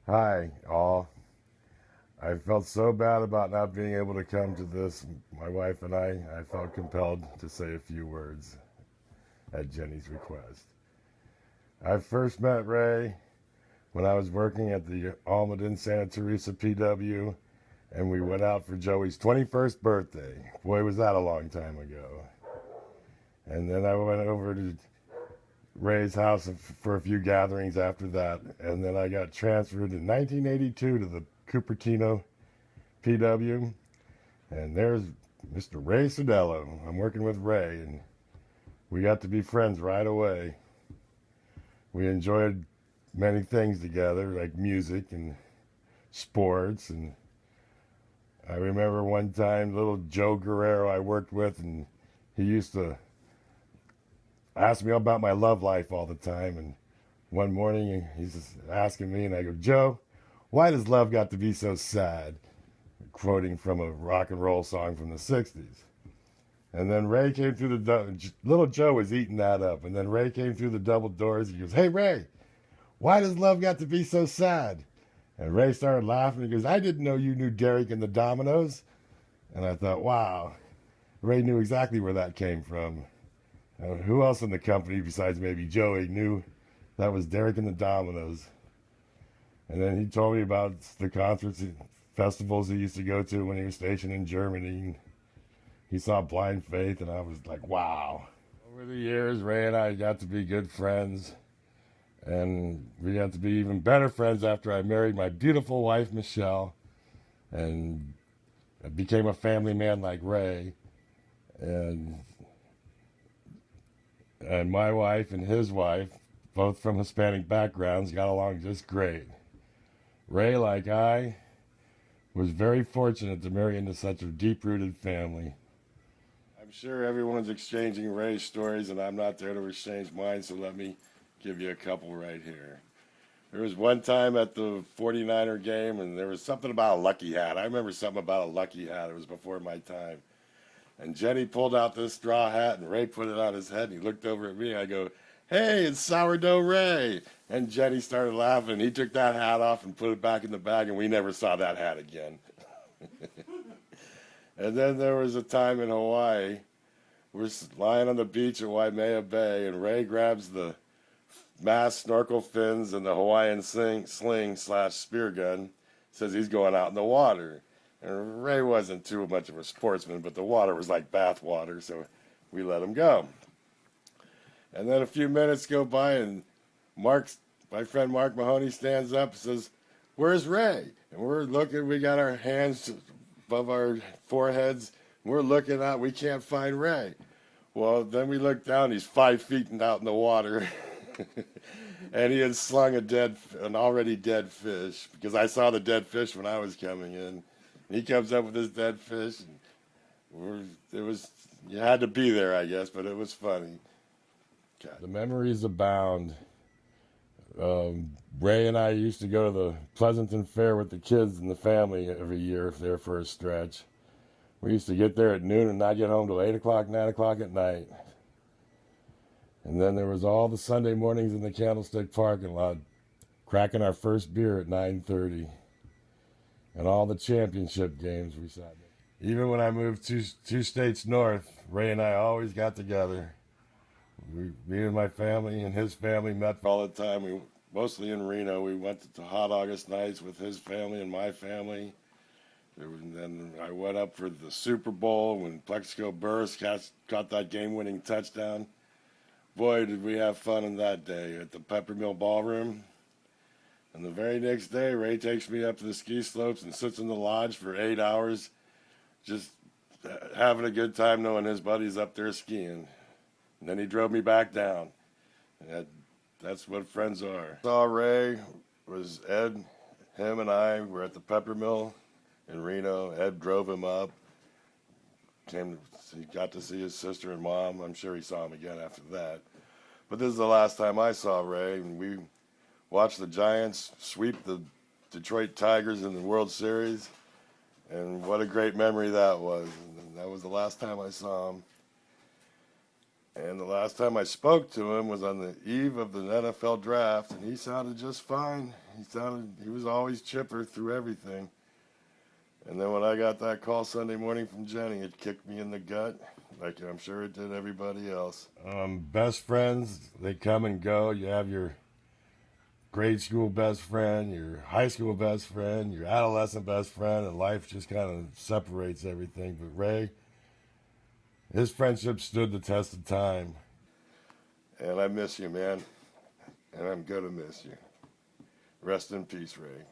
Hi, all. I felt so bad about not being able to come to this. My wife and I felt compelled to say a few words at Jenny's request. I first met Ray when I was working at the Almaden Santa Teresa PW, and we went out for Joey's 21st birthday. Boy, was that a long time ago. And then I went over to Ray's house for a few gatherings after that, and then I got transferred in 1982 to the Cupertino PW, and there's Mr. Ray Sardello. I'm working with Ray, and we got to be friends right away. We enjoyed many things together, like music and sports, and I remember one time little Joe Guerrero I worked with, and he used to ask me about my love life all the time, and one morning he's just asking me, and I go, Joe, why does love got to be so sad? Quoting from a rock and roll song from the 60s. And then Ray came through little Joe was eating that up. And then Ray came through the double doors. He goes, hey, Ray, why does love got to be so sad? And Ray started laughing. He goes, I didn't know you knew Derek and the Dominoes. And I thought, wow, Ray knew exactly where that came from. Who else in the company besides maybe Joey knew that was Derek and the Dominoes? And then he told me about the concerts, festivals he used to go to when he was stationed in Germany. He saw Blind Faith, and I was like, wow. Over the years, Ray and I got to be good friends, and we got to be even better friends after I married my beautiful wife, Michelle, and I became a family man like Ray. And my wife and his wife, both from Hispanic backgrounds, got along just great. Ray, like I, was very fortunate to marry into such a deep-rooted family. I'm sure everyone's exchanging Ray's stories, and I'm not there to exchange mine, so let me give you a couple right here. There was one time at the 49er game, and there was something about a lucky hat. I remember something about a lucky hat. It was before my time. And Jenny pulled out this straw hat, and Ray put it on his head, and he looked over at me. I go, hey, it's Sourdough Ray. And Jenny started laughing. He took that hat off and put it back in the bag, and we never saw that hat again. And then there was a time in Hawaii. We're lying on the beach at Waimea Bay, and Ray grabs the mast, snorkel fins, and the Hawaiian sling/spear gun. Says he's going out in the water. And Ray wasn't too much of a sportsman, but the water was like bath water, so we let him go. And then a few minutes go by, and my friend Mark Mahoney stands up and says, where's Ray? And we're looking, we got our hands above our foreheads, and we're looking out, we can't find Ray. Well, then we look down, he's 5 feet out in the water. And he had slung an already dead fish, because I saw the dead fish when I was coming in. And he comes up with this dead fish, and you had to be there, I guess, but it was funny. God. The memories abound. Ray and I used to go to the Pleasanton Fair with the kids and the family every year there for a stretch. We used to get there at noon and not get home till 8 o'clock, 9 o'clock at night. And then there was all the Sunday mornings in the Candlestick parking lot, cracking our first beer at 9:30. And all the championship games we sat in. Even when I moved two states north, Ray and I always got together. Me and my family and his family met all the time. We mostly in Reno. We went to Hot August nights with his family and my family. And then I went up for the Super Bowl when Plexico Burress caught that game-winning touchdown. Boy, did we have fun on that day at the Peppermill Ballroom. And the very next day, Ray takes me up to the ski slopes and sits in the lodge for 8 hours, just having a good time knowing his buddy's up there skiing. And then he drove me back down. And that's what friends are. Saw Ray was Ed, him and I were at the Peppermill in Reno. Ed drove him up. He got to see his sister and mom. I'm sure he saw him again after that. But this is the last time I saw Ray, and we watched the Giants sweep the Detroit Tigers in the World Series. And what a great memory that was. And that was the last time I saw him. And the last time I spoke to him was on the eve of the NFL draft, and he sounded just fine. He was always chipper through everything. And then when I got that call Sunday morning from Jenny, it kicked me in the gut, like I'm sure it did everybody else. Best friends, they come and go. You have your grade school best friend, your high school best friend, your adolescent best friend, and life just kind of separates everything. But Ray, his friendship stood the test of time. And I miss you, man. And I'm going to miss you. Rest in peace, Ray.